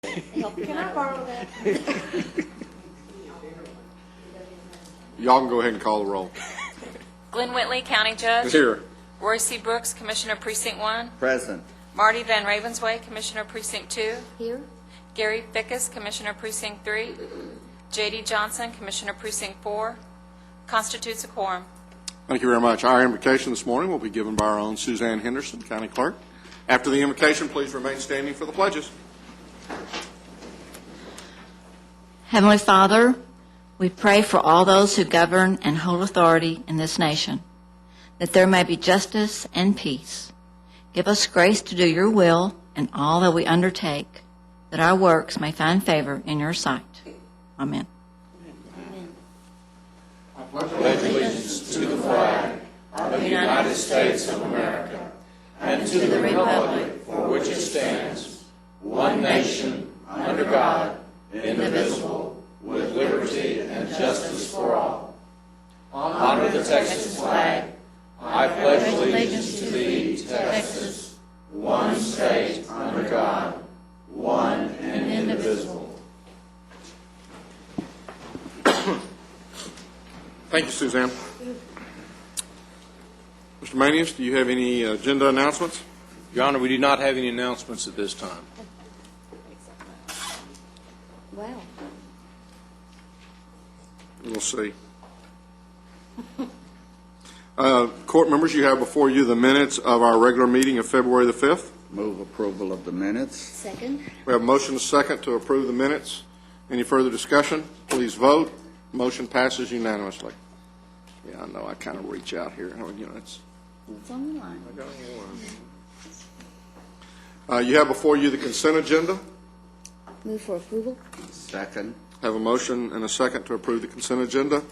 Can I borrow that? Y'all can go ahead and call the roll. Glenn Whitley, County Judge. Here. Roy C. Brooks, Commissioner Precinct 1. Present. Marty Van Ravensway, Commissioner Precinct 2. Here? Gary Fickus, Commissioner Precinct 3. J.D. Johnson, Commissioner Precinct 4. Constitutes a quorum. Thank you very much. Our invocation this morning will be given by our own Suzanne Henderson, County Clerk. After the invocation, please remain standing for the pledges. Heavenly Father, we pray for all those who govern and hold authority in this nation, that there may be justice and peace. Give us grace to do your will in all that we undertake, that our works may find favor in your sight. Amen. I pledge allegiance to the flag of the United States of America and to the republic for which it stands, one nation, under God, indivisible, with liberty and justice for all. Honor the Texas flag. I pledge allegiance to thee, Texas, one state, under God, one and indivisible. Thank you, Suzanne. Mr. Manius, do you have any agenda announcements? Your Honor, we do not have any announcements at this time. Wow. We'll see. Court members, you have before you the minutes of our regular meeting of February the 5th. Move approval of the minutes. Second? We have a motion and a second to approve the minutes. Any further discussion? Please vote. Motion passes unanimously. Yeah, I know I kind of reach out here. You know, It's on the line. You have before you the consent agenda. Move for approval? Second. Have a motion and a second to approve the consent agenda.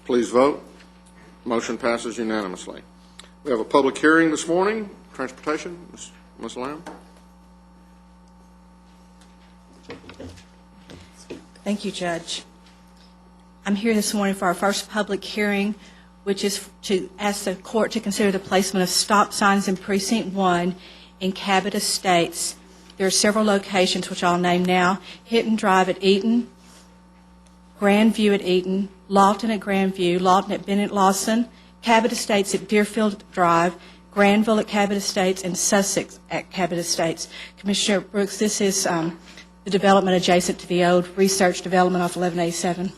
Please vote. Motion passes unanimously. We have a public hearing this morning. Transportation, Ms. Lamb. Thank you, Judge. I'm here this morning for our first public hearing, which is to ask the court to consider the placement of stop signs in Precinct 1 in Cabot Estates. There are several locations, which I'll name now: Hinton Drive at Eaton, Grandview at Eaton, Lawton at Grandview, Lawton at Bennett Lawson, Cabot Estates at Deerfield Drive, Granville at Cabot Estates, and Sussex at Cabot Estates. Commissioner Brooks, this is the development adjacent to the old research development off 1187.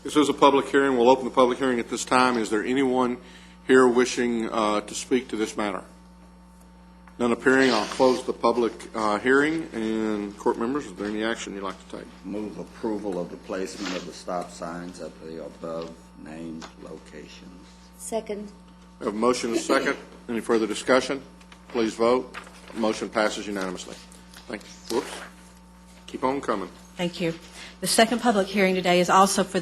This is a public hearing. We'll open the public hearing at this time. Is there anyone here wishing to speak to this matter? None appearing. I'll close the public hearing. And court members, is there any action you'd like to take? Move approval of the placement of the stop signs at the above named locations. Second? We have a motion and a second. Any further discussion? Please vote. Motion passes unanimously. Thank you. Whoops. Keep on coming. Thank you. The second public hearing today is also for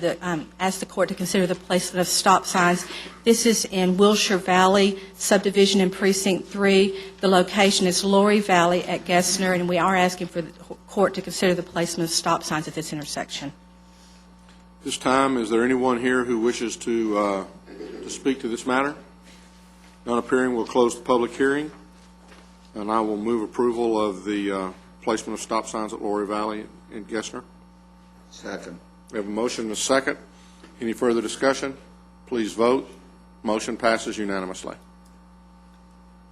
ask the court to consider the placement of stop signs. This is in Wilshire Valley subdivision in Precinct 3. The location is Lorry Valley at Gessner, and we are asking for the court to consider the placement of stop signs at this intersection. This time, is there anyone here who wishes to speak to this matter? None appearing. We'll close the public hearing, and I will move approval of the placement of stop signs at Lorry Valley in Gessner. Second. We have a motion and a second. Any further discussion? Please vote. Motion passes unanimously.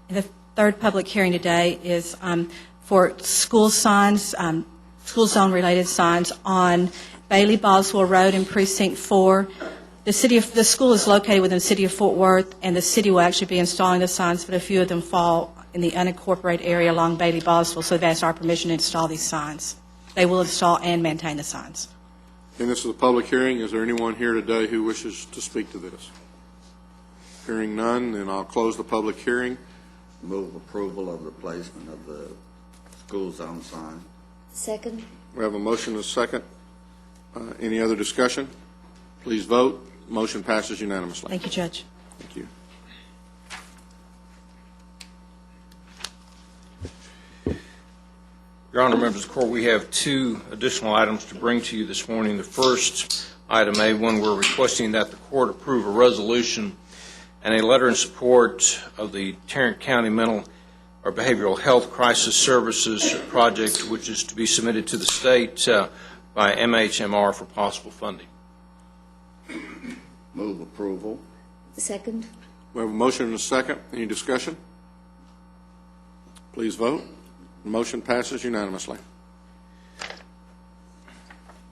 And the third public hearing today is for school signs, school zone-related signs on Bailey Boswell Road in Precinct 4. The school is located within the city of Fort Worth, and the city will actually be installing the signs, but a few of them fall in the unincorporated area along Bailey Boswell, so they've asked our permission to install these signs. They will install and maintain the signs. And this is a public hearing. Is there anyone here today who wishes to speak to this? Hearing none, then I'll close the public hearing. Move approval of the placement of the school zone sign. Second? We have a motion and a second. Any other discussion? Please vote. Motion passes unanimously. Thank you, Judge. Thank you. Your Honor, members of the court, we have two additional items to bring to you this morning. The first, item A1, we're requesting that the court approve a resolution and a letter in support of the Tarrant County Mental our Behavioral Health Crisis Services project, which is to be submitted to the state by MHMR for possible funding. Move approval. Second. We have a motion and a second. Any discussion? Please vote. The motion passes unanimously.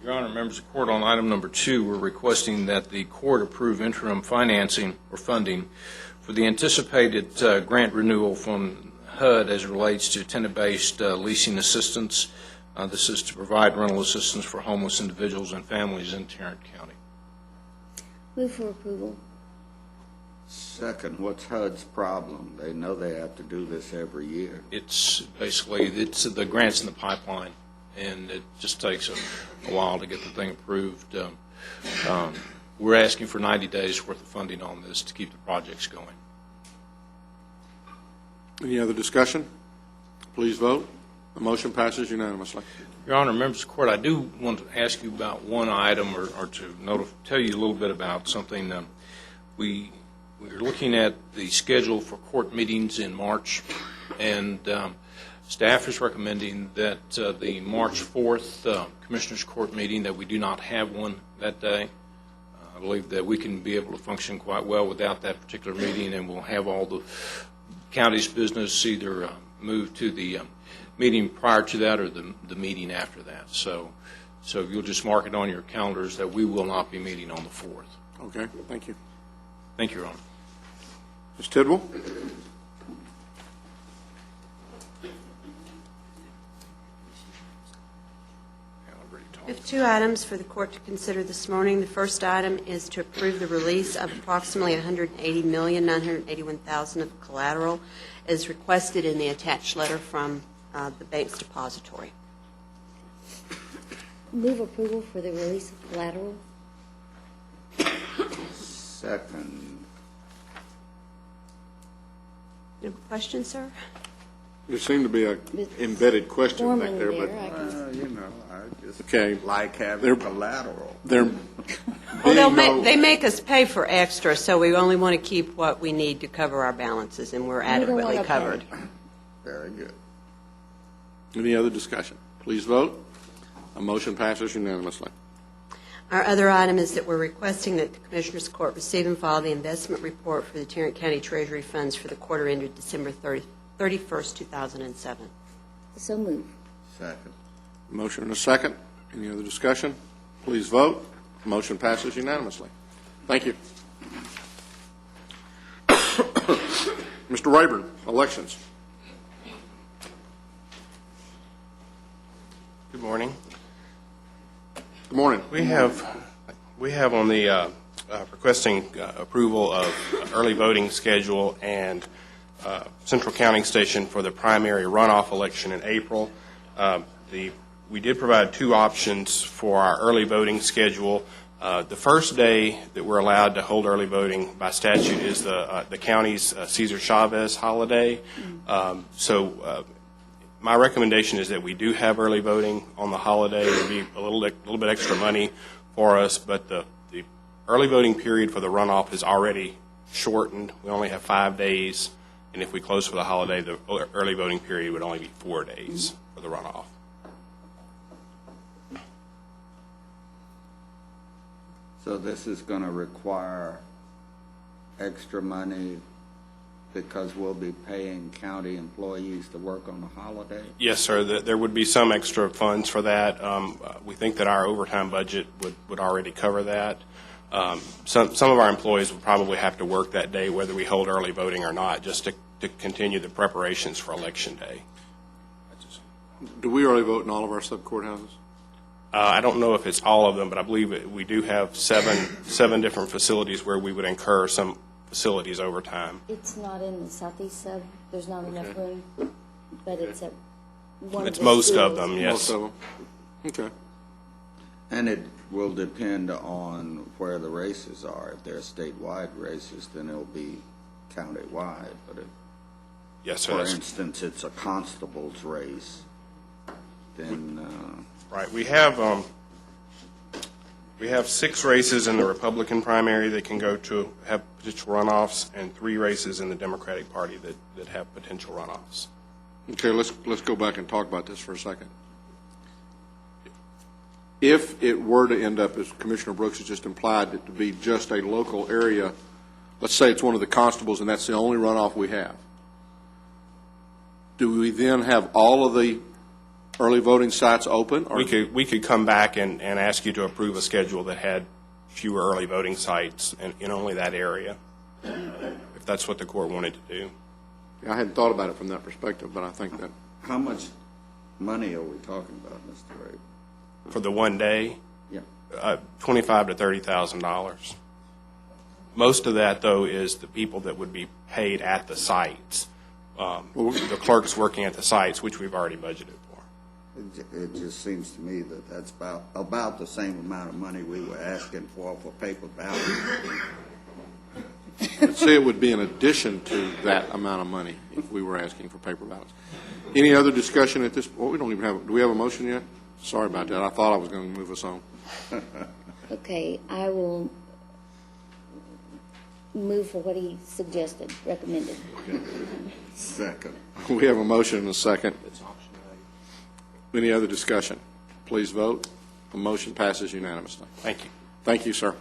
Your Honor, members of the court, on item number 2, we're requesting that the court approve interim financing or funding for the anticipated grant renewal from HUD as it relates to tenant-based leasing assistance. This is to provide rental assistance for homeless individuals and families in Tarrant County. Move for approval. Second, what's HUD's problem? They know they have to do this every year. It's basically, the grant's in the pipeline, and it just takes a while to get the thing approved. We're asking for 90 days worth of funding on this to keep the projects going. Any other discussion? Please vote. The motion passes unanimously. Your Honor, members of the court, I do want to ask you about one item or to tell you a little bit about something. We're looking at the schedule for court meetings in March, and staff is recommending that the March 4th Commissioners Court meeting, that we do not have one that day. I believe that we can be able to function quite well without that particular meeting, and we'll have all the county's business either moved to the meeting prior to that or the meeting after that. So if you'll just mark it on your calendars that we will not be meeting on the 4th. Okay, thank you. Thank you, Your Honor. Ms. Tidwell? We have two items for the court to consider this morning. The first item is to approve the release of approximately $180,981,000 of collateral as requested in the attached letter from the bank's depository. Move approval for the release of collateral. Second. No question, sir? There seemed to be an embedded question back Foreman there, there, but I guess. I just okay. like having They're- collateral. There Well, being no- they make us pay for extra, so we only want to keep what we need to cover our balances, and we're adequately wanna pay. covered. Very good. Any other discussion? Please vote. A motion passes unanimously. Our other item is that we're requesting that the Commissioners Court receive and file the investment report for the Tarrant County Treasury Funds for the quarter ended December 31st, 2007. So move. Second. Motion and a second. Any other discussion? Please vote. Motion passes unanimously. Thank you. Mr. Rayburn, elections. Good morning. Good morning. We have on the requesting approval of early voting schedule and central counting station for the primary runoff election in April. We did provide two options for our early voting schedule. The first day that we're allowed to hold early voting by statute is the county's Cesar Chavez holiday. My recommendation is that we do have early voting on the holiday. It would be a little bit extra money for us, but the early voting period for the runoff is already shortened. We only have 5 days, and if we close for the holiday, the early voting period would only be 4 days for the runoff. So this is going to require extra money because we'll be paying county employees to work on the holiday? Yes, sir. There would be some extra funds for that. We think that our overtime budget would already cover that. Some of our employees would probably have to work that day, whether we hold early voting or not, just to continue the preparations for Election Day. Do we early vote in all of our sub-courthouses? I don't know if it's all of them, but I believe we do have seven different facilities where we would incur some facilities overtime. It's not in the southeast sub. There's not enough room, but it's at one It's of the most of schools. them, yes. Most of them. Okay. And it will depend on where the races are. If they're statewide races, then it'll be countywide. But if, Yes, sir. for that's- instance, it's a constable's race, then Right. We have 6 races in the Republican primary that can go to have potential runoffs, and 3 races in the Democratic Party that have potential runoffs. Okay, let's go back and talk about this for a second. If it were to end up, as Commissioner Brooks has just implied, it to be just a local area, let's say it's one of the constables and that's the only runoff we have, do we then have all of the early voting sites open? Or We could come back and ask you to approve a schedule that had fewer early voting sites in only that area, if that's what the court wanted to do. I hadn't thought about it from that perspective, but I think that How much money are we talking about, Mr. Ray? For the one day, Yeah. $25,000 to $30,000. Most of that, though, is the people that would be paid at the sites, the clerks working at the sites, which we've already budgeted for. It just seems to me that that's about the same amount of money we were asking for paper ballots. I'd say it would be in addition to that amount of money if we were asking for paper ballots. Any other discussion at this, well, we don't even have, do we have a motion yet? Sorry about that. I thought I was going to move us on. Okay, I will move for what he suggested, recommended. Second. We have a motion and a second. Any other discussion? Please vote. The motion passes unanimously. Thank you. Thank you, sir.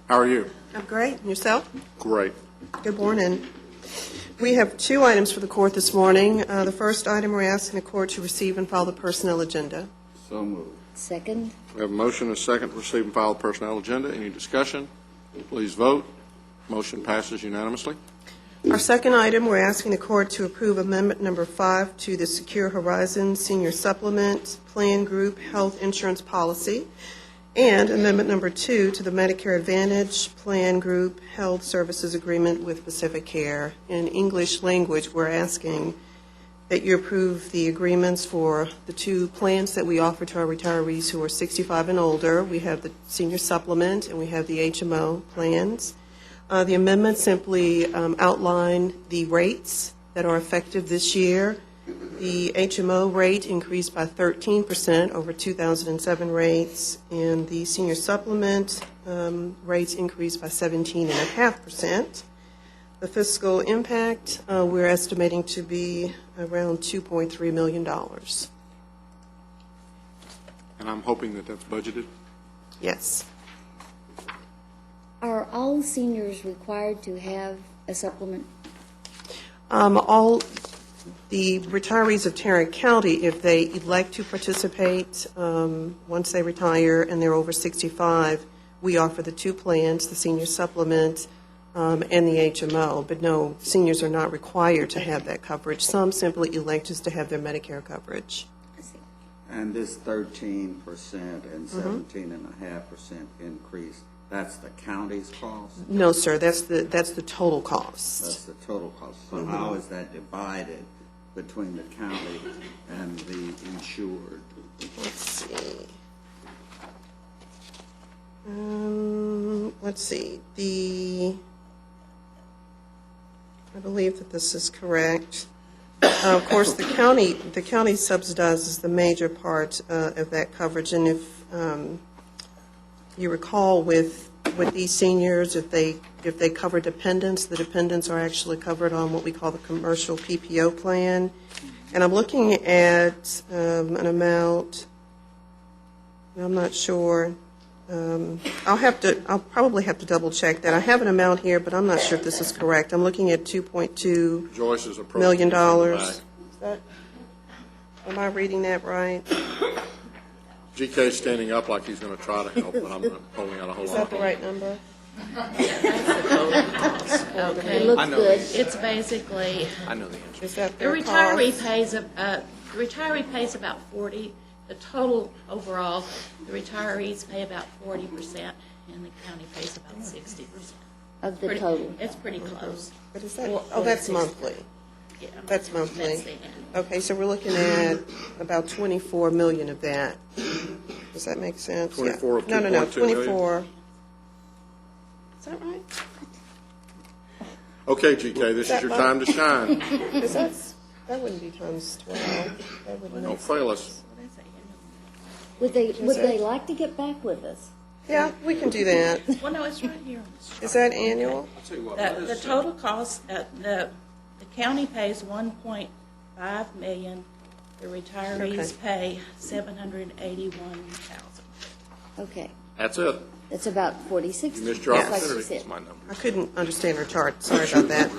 How are you? I'm great. And yourself? Great. Good morning. We have two items for the court this morning. The first item, we're asking the court to receive and file the personnel agenda. So moved. Second? We have a motion and a second to receive and file the personnel agenda. Any discussion? Please vote. Motion passes unanimously. Our second item, we're asking the court to approve amendment number 5 to the Secure Horizons Senior Supplement Plan Group Health Insurance Policy, and amendment number 2 to the Medicare Advantage Plan Group Health Services Agreement with Pacific Care. In English language, we're asking that you approve the agreements for the two plans that we offer to our retirees who are 65 and older. We have the Senior Supplement and we have the HMO plans. The amendments simply outline the rates that are effective this year. The HMO rate increased by 13% over 2007 rates, and the Senior Supplement rates increased by 17.5%. The fiscal impact, we're estimating to be around $2.3 million. And I'm hoping that that's budgeted. Yes. Are all seniors required to have a supplement? All the retirees of Tarrant County, if they elect to participate once they retire and they're over 65, we offer the two plans, the Senior Supplement and the HMO. But no, seniors are not required to have that coverage. Some simply elect just to have their Medicare coverage. I see. And this 13% and 17.5% increase, that's the county's cost? No, sir, that's the total cost. That's the total cost. So how is that divided between the county and the insured? Let's see. I believe that this is correct. Of course, the county subsidizes the major part of that coverage, and if you recall, with these seniors, if they cover dependents, the dependents are actually covered on what we call the commercial PPO plan. And I'm looking at an amount. I'm not sure. I'll probably have to double check that. I have an amount here, but I'm not sure if this is correct. I'm looking at $2.2 Joyce is approaching. million. Is Am I reading that right? GK's standing up like he's going to try to help, but I'm pulling out a whole Is lot. that the right number? It looks good. It's basically, I know the answer. Is that the their retiree pays about 40, the total overall, the retirees pay about 40%, and the county pays about 60%. Of the total. It's pretty close. But is that, Well, oh, that's 46. monthly. Yeah, That's monthly. That's the end. Okay, so we're looking at about 24 million of that. Does that make sense? 24 of No, 2.2 million? 24. Is that right? Okay, GK, this is your time to shine. Because that wouldn't be times 12. That wouldn't Don't make fail us. Would they like to get back with us? Yeah, we can do that. Well, no, it's right here. Is that annual? The total cost, the county pays 1.5 million. The retirees pay 781,000. Okay, That's it. that's about 46. You missed your just like opportunity. she said. That's my number. I couldn't understand her chart. Sorry about that.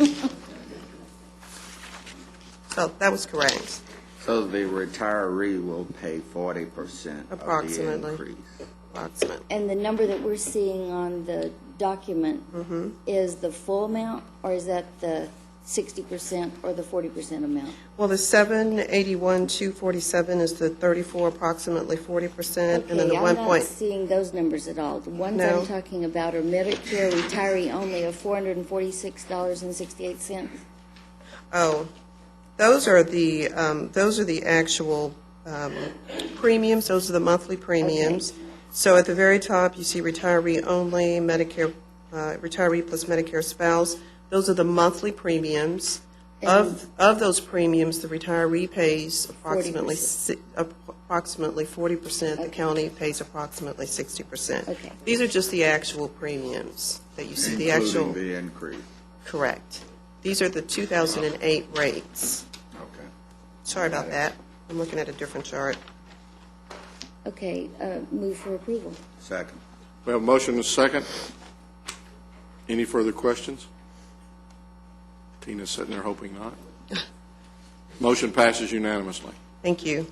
So that was correct. So the retiree will pay 40% of the Approximately. increase. Approximately. And the number that we're seeing on the document is the full amount, or is that the 60% or the 40% amount? Well, the 781,247 is the 34, approximately 40%, and then the Okay, 1 I'm point. not seeing those numbers at all. The ones No. I'm talking about are Medicare retiree only of $446.68. Oh, those are the actual premiums. Those are the monthly premiums. So at the very top, you see retiree only, Medicare, retiree plus Medicare spouse. Those are the monthly premiums. Of those premiums, the retiree pays approximately 40%. The county pays approximately 60%. Okay. These are just the actual premiums that you see. The actual, Including the increase. correct. These are the 2008 rates. Okay. Sorry about that. I'm looking at a different chart. Okay, move for approval. Second. We have a motion and a second. Any further questions? Tina's sitting there hoping not. Motion passes unanimously. Thank you.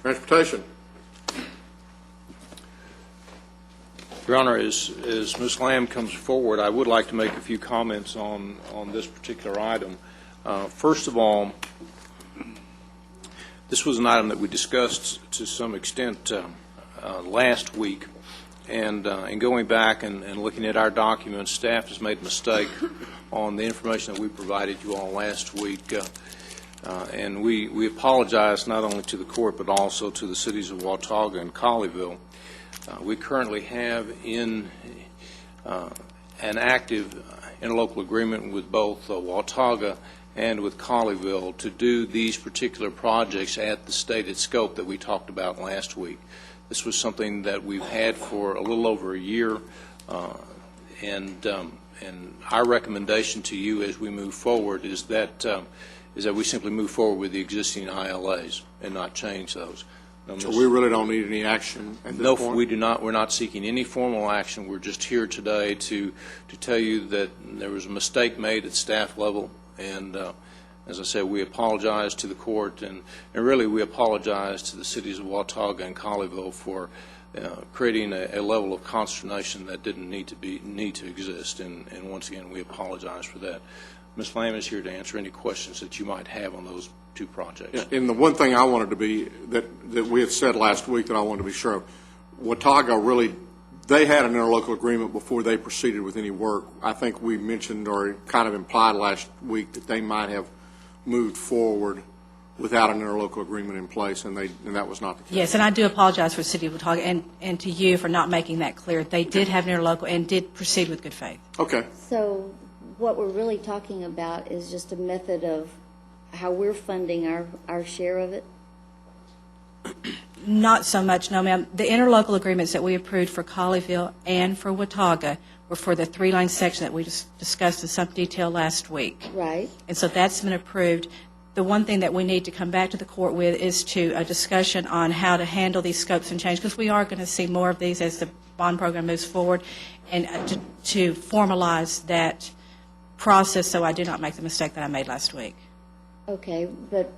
Transportation. Your Honor, as Ms. Lamb comes forward, I would like to make a few comments on this particular item. First of all, this was an item that we discussed to some extent last week, and in going back and looking at our documents, staff has made a mistake on the information that we provided you all last week, and we apologize not only to the court but also to the cities of Watauga and Colleyville. We currently have in an active interlocal agreement with both Watauga and with Colleyville to do these particular projects at the stated scope that we talked about last week. This was something that we've had for a little over a year, and our recommendation to you as we move forward is that we simply move forward with the existing ILAs and not change those. So we really don't need any action at this point? No, we do not. We're not seeking any formal action. We're just here today to tell you that there was a mistake made at staff level, and as I said, we apologize to the court, and really we apologize to the cities of Watauga and Colleyville for creating a level of consternation that didn't need to exist, and once again, we apologize for that. Ms. Lamb is here to answer any questions that you might have on those two projects. And the one thing I wanted to be, that we had said last week that I wanted to be sure of, Watauga really, they had an interlocal agreement before they proceeded with any work. I think we mentioned or kind of implied last week that they might have moved forward without an interlocal agreement in place, and that was not the case. Yes, and I do apologize for the city of Watauga and to you for not making that clear. They did have an interlocal and did proceed with good faith. Okay. So what we're really talking about is just a method of how we're funding our share of it? Not so much, no, ma'am. The interlocal agreements that we approved for Colleyville and for Watauga were for the three-lane section that we just discussed in some detail last week. Right. And so that's been approved. The one thing that we need to come back to the court with is a discussion on how to handle these scopes and change, because we are going to see more of these as the bond program moves forward, and to formalize that process so I do not make the mistake that I made last week. Okay, but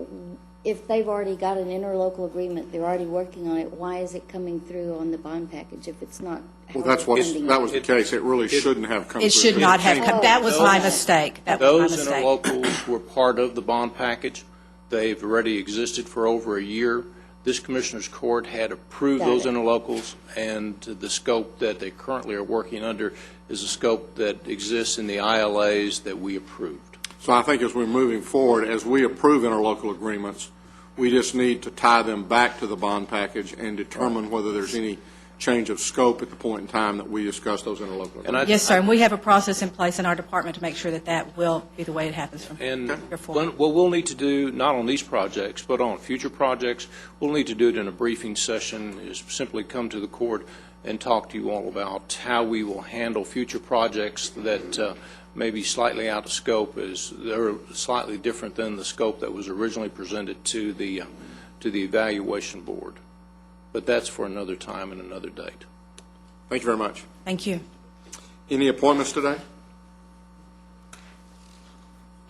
if they've already got an interlocal agreement, they're already working on it, why is it coming through on the bond package if it's not how Well, that we're was funding the case. It really shouldn't have come through. It should not have come. That was my mistake. That was my Those mistake. interlocals were part of the bond package. They've already existed for over a year. This Commissioner's Court had approved Got those it. interlocals, and the scope that they currently are working under is a scope that exists in the ILAs that we approved. So I think as we're moving forward, as we approve interlocal agreements, we just need to tie them back to the bond package and determine whether there's any change of scope at the point in time that we discuss those interlocal agreements. Yes, sir, and we have a process in place in our department to make sure that that will be the way it happens from And here forward. what we'll need to do, not on these projects, but on future projects, we'll need to do it in a briefing session, is simply come to the court and talk to you all about how we will handle future projects that may be slightly out of scope, as they're slightly different than the scope that was originally presented to the evaluation board. But that's for another time and another date. Thank you very much. Thank you. Any appointments today?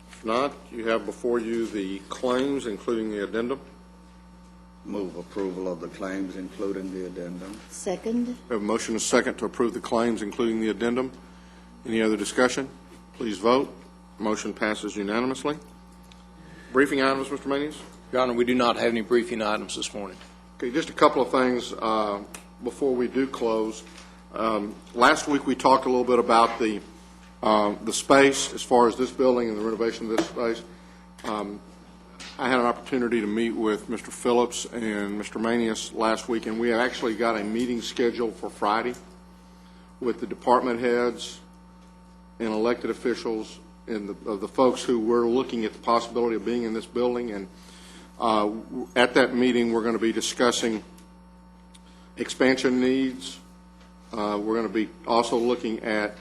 If not, you have before you the claims, including the addendum. Move approval of the claims, including the addendum. Second? We have a motion and a second to approve the claims, including the addendum. Any other discussion? Please vote. Motion passes unanimously. Briefing items, Mr. Manius? Your Honor, we do not have any briefing items this morning. Okay, just a couple of things before we do close. Last week we talked a little bit about the space as far as this building and the renovation of this space. I had an opportunity to meet with Mr. Phillips and Mr. Manius last week, and we have actually got a meeting scheduled for Friday with the department heads and elected officials and the folks who were looking at the possibility of being in this building. And at that meeting, we're going to be discussing expansion needs. We're going to be also looking at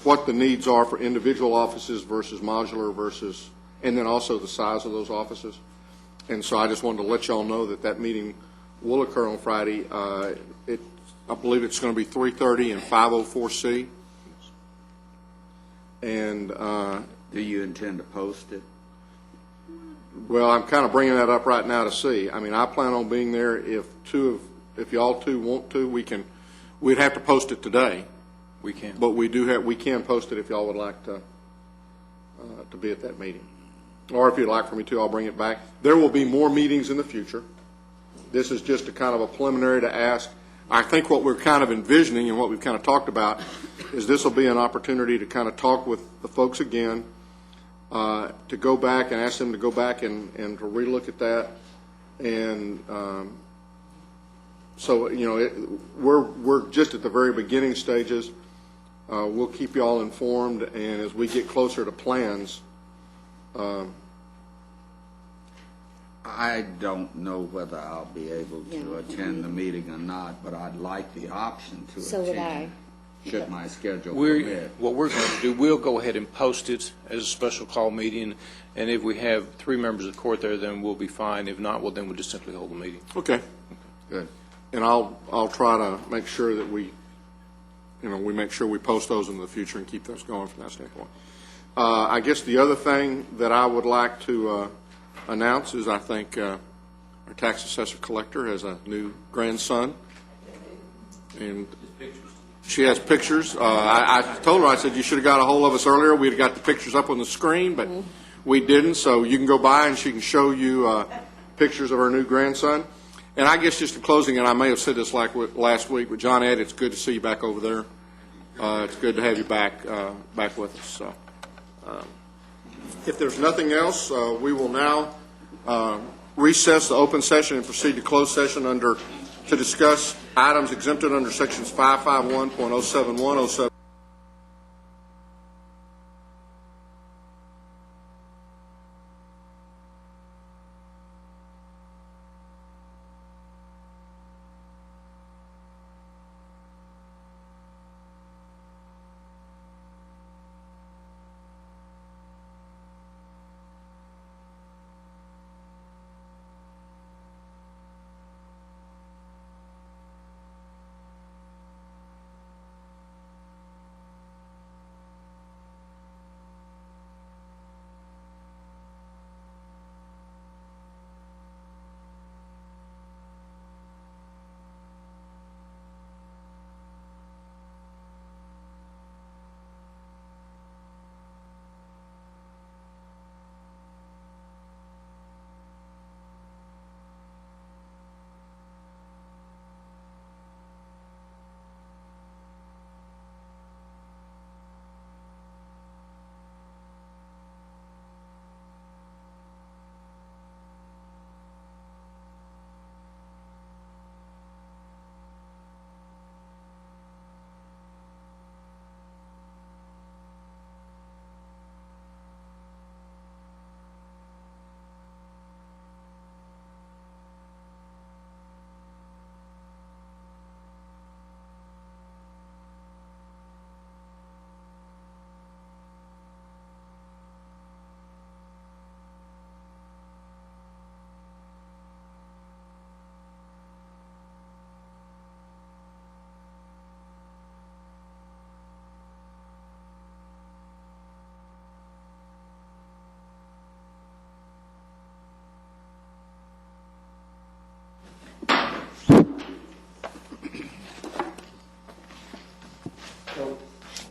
what the needs are for individual offices versus modular versus, and then also the size of those offices. And so I just wanted to let you all know that that meeting will occur on Friday. I believe it's going to be 3:30 and 504C. And do you intend to post it? Well, I'm kind of bringing that up right now to see. I mean, I plan on being there. If y'all two want to, we'd have to post it today. We can. But we can post it if y'all would like to be at that meeting. Or if you'd like for me to, I'll bring it back. There will be more meetings in the future. This is just a kind of a preliminary to ask. I think what we're kind of envisioning and what we've kind of talked about is this will be an opportunity to kind of talk with the folks again, to go back and ask them to go back and to relook at that. And so, we're just at the very beginning stages. We'll keep you all informed, and as we get closer to plans. I don't know whether I'll be able to attend the meeting or not, but I'd like the option to So would attend. Should my schedule What permit. we're going to do, we'll go ahead and post it as a special call meeting, and if we have 3 members of the court there, then we'll be fine. If not, well, then we'll just simply hold the meeting. Okay. Good. And I'll try to make sure that we make sure we post those in the future and keep those going from that standpoint. I guess the other thing that I would like to announce is I think our tax assessor collector has a new grandson, and she has pictures. I told her, I said, you should have got a hold of us earlier. We'd have got the pictures up on the screen, but we didn't, so you can go by and she can show you pictures of her new grandson. And I guess just in closing, and I may have said this last week, but John Ed, it's good to see you back over there. It's good to have you back with us. So, if there's nothing else, we will now recess the open session and proceed to closed session to discuss items exempted under sections 551.071, 07.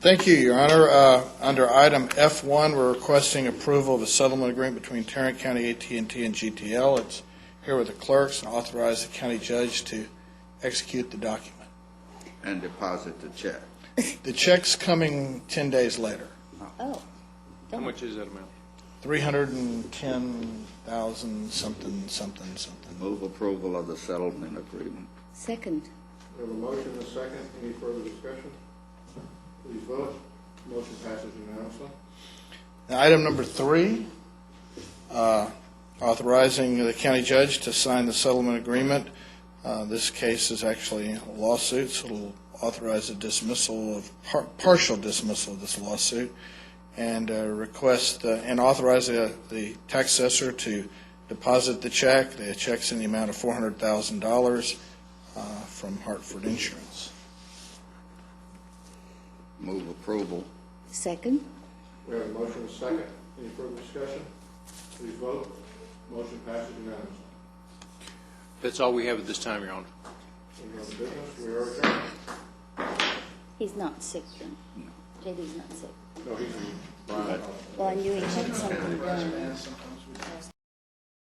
Thank you, Your Honor. Under item F1, we're requesting approval of a settlement agreement between Tarrant County AT&T and GTL. It's here with the clerks and authorize the county judge to execute the document. And deposit the check. The check's coming 10 days later. Oh, How much is that amount? $310,000 something. Move approval of the settlement agreement. second. We have a motion and a second. Any further discussion? Please vote. Motion passes unanimously. Now, item number 3, authorizing the county judge to sign the settlement agreement. This case is actually a lawsuit, so it'll authorize a dismissal of, partial dismissal of this lawsuit, and request and authorize the tax assessor to deposit the check. The check's in the amount of $400,000 from Hartford Insurance. Move approval. Second. We have a motion and a second. Any further discussion? Please vote. Motion passes unanimously. That's all we have at this time, Your Honor. Any other business? We are adjourned. He's not sick then. JD's not sick. No, he's. Well, I knew he had something done.